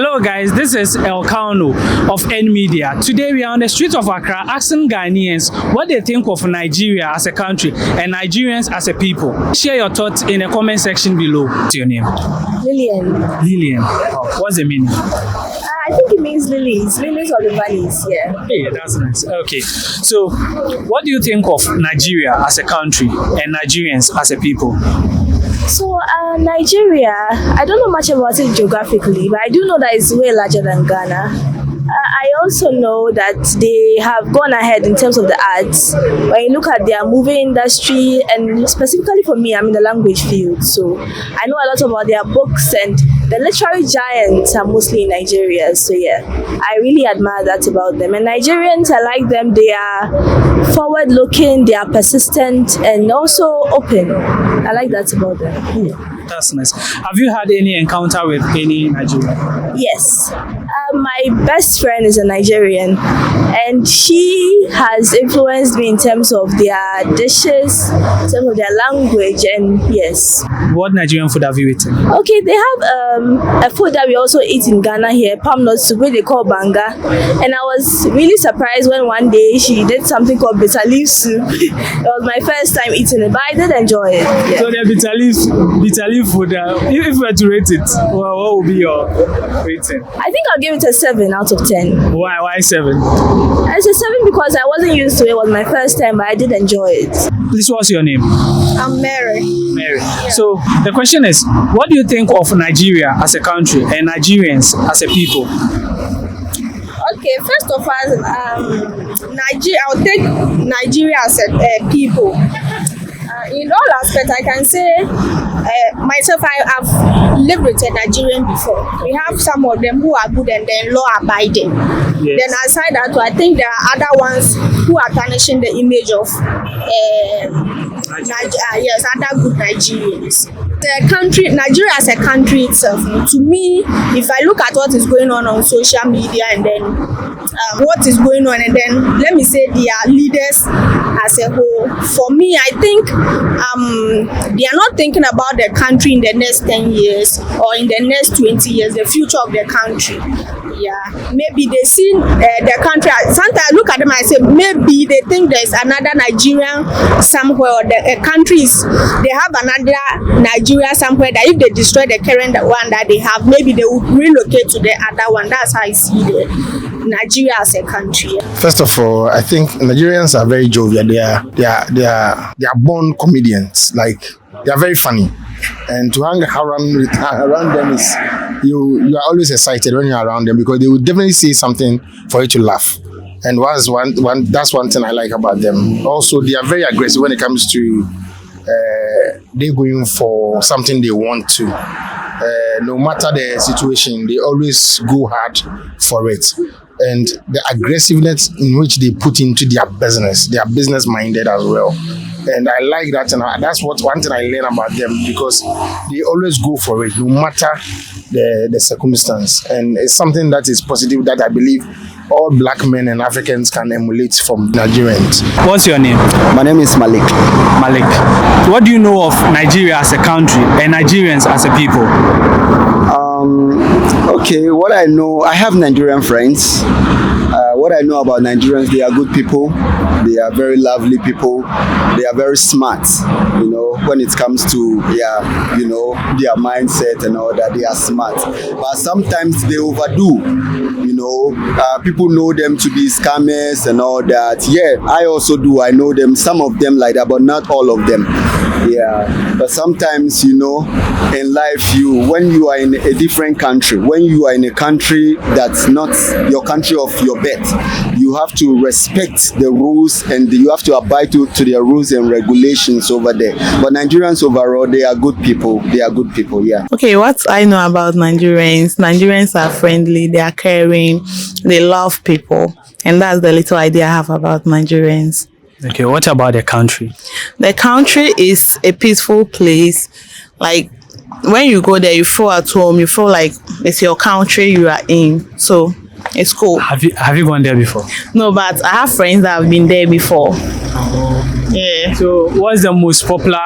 Hello guys, this is El Kauno of N Media. Today we are on the streets of Accra asking Ghanaians what they think of Nigeria as a country and Nigerians as a people. Share your thoughts in the comment section below. What's your name? Lillian. Lillian. Oh, what's the meaning? I think it means lilies of the valleys, yeah. Hey, that's nice. Okay, so what do you think of Nigeria as a country and Nigerians as a people? So Nigeria, I don't know much about it geographically, but I do know that it's way larger than Ghana. I also know that they have gone ahead in terms of the arts. When you look at their movie industry, and specifically for me, I'm in the language field, so I know a lot about their books, and the literary giants are mostly in Nigeria. So yeah, I really admire that about them. And Nigerians, I like them. They are forward-looking, they are persistent, and also open. I like that about them. That's nice. Have you had any encounter with any Nigerian? Yes. My best friend is a Nigerian, and she has influenced me in terms of their dishes, in terms of their language, and yes. What Nigerian food have you eaten? Okay, they have a food that we also eat in Ghana here, palm nut soup, which they call banga, and I was really surprised when one day she did something called bitter leaf soup. It was my first time eating it, but I did enjoy it. Yeah. So the bitter leaf food, if we were to rate it, what would be your rating? I think I'll give it a 7 out of 10. Why 7? It's a 7 because I wasn't used to it. It was my first time, but I did enjoy it. Please, what's your name? I'm Mary. Mary. Yeah. So the question is, what do you think of Nigeria as a country and Nigerians as a people? Okay, first of all, Nigeria. I'll take Nigeria as a people. In all aspects, I can say myself, I have lived with a Nigerian before. We have some of them who are good and then law-abiding. Yes. Then aside that, I think there are other ones who are tarnishing the image of other good Nigerians. The country, Nigeria as a country itself, to me, if I look at what is going on social media and then what is going on, and then let me say their leaders as a whole, for me, I think they are not thinking about the country in the next 10 years or in the next 20 years, the future of the country. Yeah, maybe they see the country. Sometimes I look at them and I say maybe they think there's another Nigerian somewhere, or the countries they have another Nigeria somewhere that if they destroy the current one that they have, maybe they would relocate to the other one. That's how I see Nigeria as a country. First of all, I think Nigerians are very jovial. They are born comedians. Like, they are very funny, and to hang around them is you are always excited when you're around them, because they will definitely say something for you to laugh. And that's one thing I like about them. Also, they are very aggressive when it comes to they going for something they want to. No matter the situation, they always go hard for it. And the aggressiveness in which they put into their business, they are business minded as well. And I like that, and that's one thing I learn about them, because they always go for it, no matter the circumstance. And it's something that is positive that I believe all black men and Africans can emulate from Nigerians. What's your name? My name is Malik. Malik. What do you know of Nigeria as a country and Nigerians as a people? Okay, what I know, I have Nigerian friends. What I know about Nigerians, they are good people. They are very lovely people. They are very smart, when it comes to their mindset and all that. They are smart. But sometimes they overdo. People know them to be scammers and all that. Yeah, I also do. I know them, some of them like that, but not all of them. Yeah, but sometimes, in life, when you are in a different country, when you are in a country that's not your country of your birth, you have to respect the rules and you have to abide to the rules and regulations over there. But Nigerians overall, they are good people. They are good people, yeah. Okay, what I know about Nigerians are friendly, they are caring, they love people. And that's the little idea I have about Nigerians. Okay, what about the country? The country is a peaceful place. Like, when you go there, you feel at home. You feel like it's your country you are in. So it's cool. Have you gone there before? No, but I have friends that have been there before. Yeah. So what's the most popular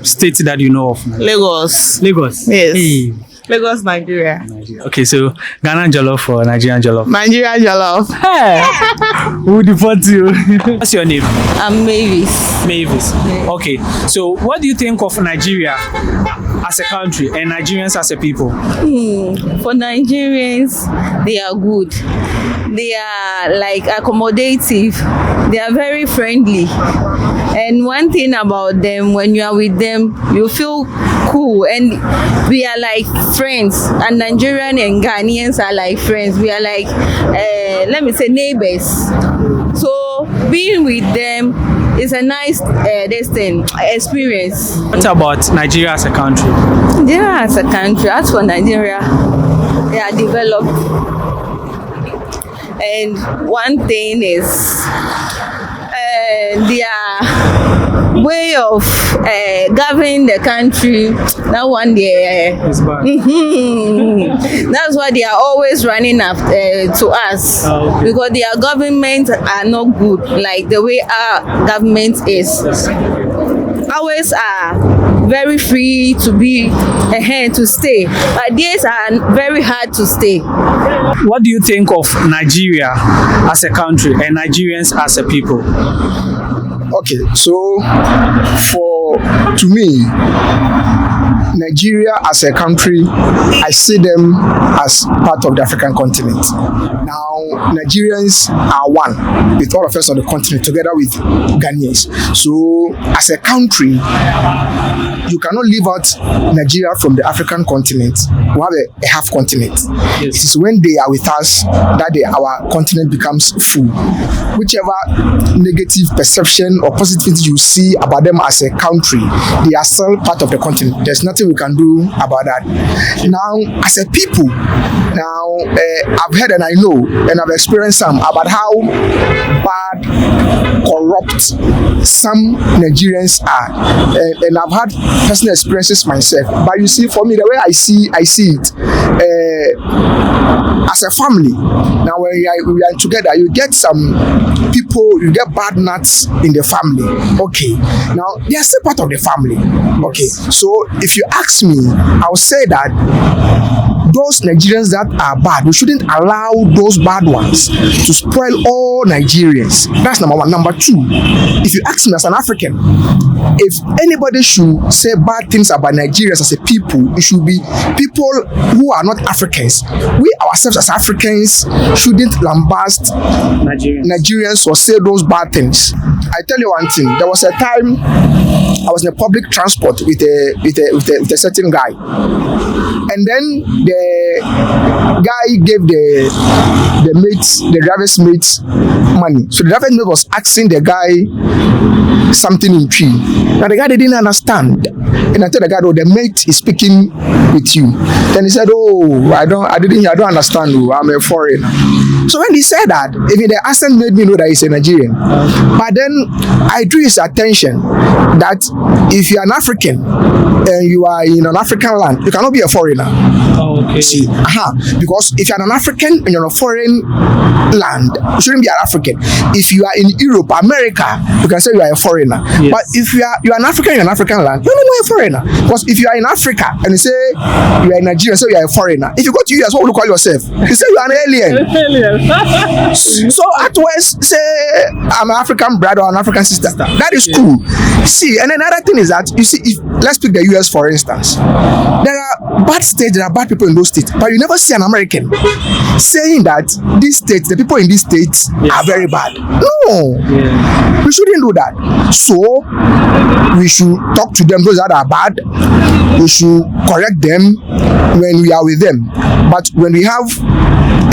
state that you know of? Lagos. Lagos? Yes. Hey. Lagos, Nigeria. Okay, so Ghana jollof or Nigerian jollof? Nigerian jollof. Hey, who deport you? What's your name? I'm Mavis. Mavis. Okay, so what do you think of Nigeria as a country and Nigerians as a people? For Nigerians, they are good. They are like accommodative. They are very friendly. And one thing about them, when you are with them, you feel cool. And we are like friends. And Nigerian and Ghanaians are like friends. We are like, let me say, neighbors. So being with them is a nice experience. What about Nigeria as a country? Nigeria as a country, as for Nigeria, they are developed. And one thing is their way of governing the country. That one there, It's bad. that's why they are always running after to us, Okay. because their government are not good like the way our government is. Ours are very free to be ahead to stay, but theirs are very hard to stay. What do you think of Nigeria as a country and Nigerians as a people? Okay, so to me, Nigeria as a country, I see them as part of the African continent. Now, Nigerians are one with all of us on the continent together with Ghanaians. So, as a country, you cannot leave out Nigeria from the African continent. We have a half continent. Yes. It is when they are with us that our continent becomes full. Whichever negative perception or positivity you see about them as a country, they are still part of the continent. There's nothing we can do about that. Now, as a people, I've heard and I know and I've experienced some about how bad, corrupt some Nigerians are, and I've had personal experiences myself. But you see, for me, the way I see it, as a family. Now, when we are together, you get some people, you get bad nuts in the family. Okay, now they are still part of the family. Okay, so if you ask me, I'll say that those Nigerians that are bad, we shouldn't allow those bad ones to spoil all Nigerians. That's number one. Number two, if you ask me as an African, if anybody should say bad things about Nigerians as a people, it should be people who are not Africans. We ourselves as Africans shouldn't lambast Nigerians or say those bad things. I tell you one thing, there was a time I was in a public transport with a certain guy, and then the guy gave the driver's mate money. So the driver's mate was asking the guy something in tree. Now the guy didn't understand, and I told the guy, "Oh, the mate is speaking with you." Then he said, "Oh, I don't understand. I'm a foreigner." So when he said that, even the accent made me know that he's a Nigerian. But then I drew his attention that if you're an African and you are in an African land, you cannot be a foreigner. Oh, okay. See, because if you're an African and you're in a foreign land, you shouldn't be an African. If you are in Europe, America, you can say you are a foreigner. Yes. But if you're an African in an African land, you're not a foreigner. Because if you are in Africa and you say you are in Nigeria, so you are a foreigner. If you go to US, what will you call yourself? You say you are an alien. So afterwards, say I'm an African brother or an African sister. That is cool. See, and another thing is that you see, if let's pick the US for instance, there are bad states, there are bad people in those states, but you never see an American saying that these states, the people in these states are very bad. No, we shouldn't do that. So we should talk to them, those that are bad. We should correct them when we are with them. But when we have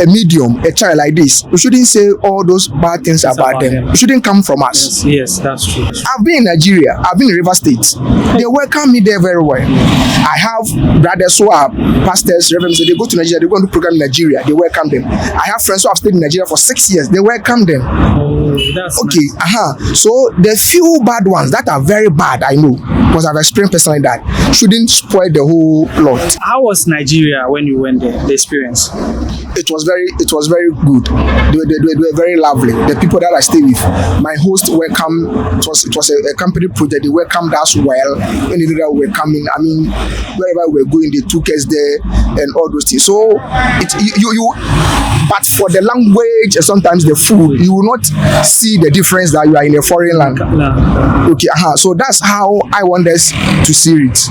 a medium, a child like this, we shouldn't say all those bad things about them. It shouldn't come from us. Yes, that's true. I've been in Nigeria, I've been in River State. They welcome me there very well. I have brothers who are pastors, reverends, they go to Nigeria, they go to program in Nigeria, they welcome them. I have friends who have stayed in Nigeria for 6 years, they welcome them. Oh, that's Okay, nice. So the few bad ones that are very bad, I know, because I've experienced personally that, shouldn't spoil the whole lot. How was Nigeria when you went there, the experience? It was very good. They were very lovely. The people that I stayed with, my host welcome. It was a company project, they welcomed us well. When they knew that we were coming, I mean, wherever we were going, they took us there and all those things. So but for the language and sometimes the food, you will not see the difference that you are in a foreign land. Okay, so that's how I want us to see it.